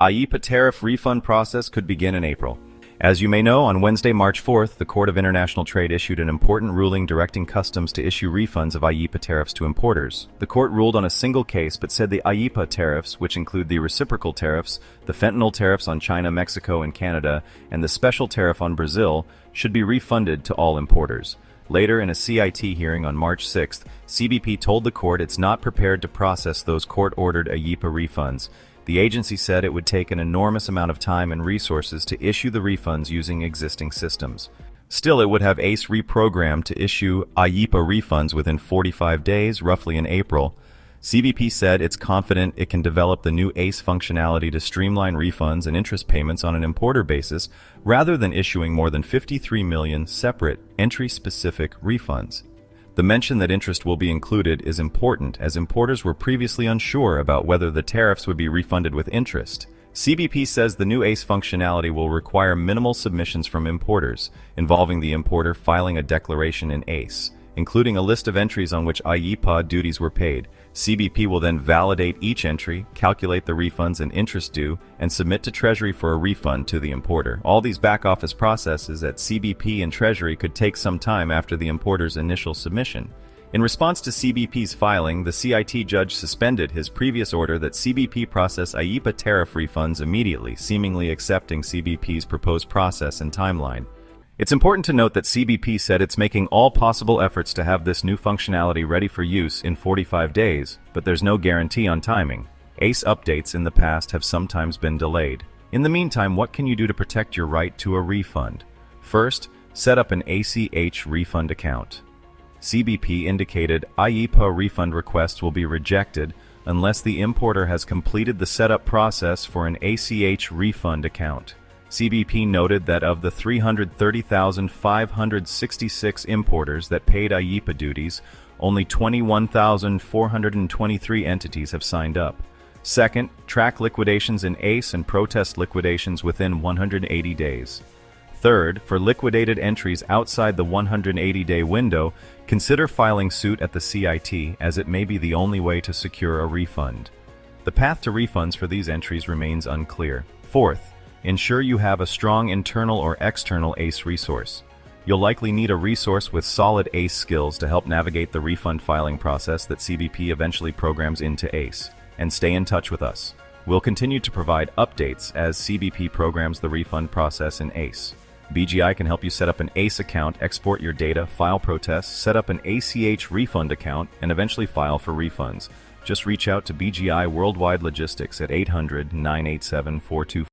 IEEPA tariff refund process could begin in April. As you may know, on Wednesday, March 4th, the Court of International Trade issued an important ruling directing customs to issue refunds of IEEPA tariffs to importers. The court ruled on a single case but said the IEEPA tariffs, which include the reciprocal tariffs, the fentanyl tariffs on China, Mexico, and Canada, and the special tariff on Brazil, should be refunded to all importers. Later, in a CIT hearing on March 6th, CBP told the court it's not prepared to process those court-ordered IEEPA refunds. The agency said it would take an enormous amount of time and resources to issue the refunds using existing systems. Still, it would have ACE reprogrammed to issue IEEPA refunds within 45 days, roughly in April. CBP said it's confident it can develop the new ACE functionality to streamline refunds and interest payments on an importer basis, rather than issuing more than 53 million separate, entry-specific refunds. The mention that interest will be included is important, as importers were previously unsure about whether the tariffs would be refunded with interest. CBP says the new ACE functionality will require minimal submissions from importers, involving the importer filing a declaration in ACE, including a list of entries on which IEEPA duties were paid. CBP will then validate each entry, calculate the refunds and interest due, and submit to Treasury for a refund to the importer. All these back-office processes at CBP and Treasury could take some time after the importer's initial submission. In response to CBP's filing, the CIT judge suspended his previous order that CBP process IEEPA tariff refunds immediately, seemingly accepting CBP's proposed process and timeline. It's important to note that CBP said it's making all possible efforts to have this new functionality ready for use in 45 days, but there's no guarantee on timing. ACE updates in the past have sometimes been delayed. In the meantime, what can you do to protect your right to a refund? First, set up an ACH Refund Account. CBP indicated IEEPA refund requests will be rejected unless the importer has completed the setup process for an ACH Refund Account. CBP noted that of the 330,566 importers that paid IEEPA duties, only 21,423 entities have signed up. Second, track liquidations in ACE and protest liquidations within 180 days. Third, for liquidated entries outside the 180-day window, consider filing suit at the CIT, as it may be the only way to secure a refund. The path to refunds for these entries remains unclear. Fourth, ensure you have a strong internal or external ACE resource. You'll likely need a resource with solid ACE skills to help navigate the refund filing process that CBP eventually programs into ACE. And stay in touch with us. We'll continue to provide updates as CBP programs the refund process in ACE. BGI can help you set up an ACE account, export your data, file protests, set up an ACH refund account, and eventually file for refunds. Just reach out to BGI Worldwide Logistics at 800-987-4245.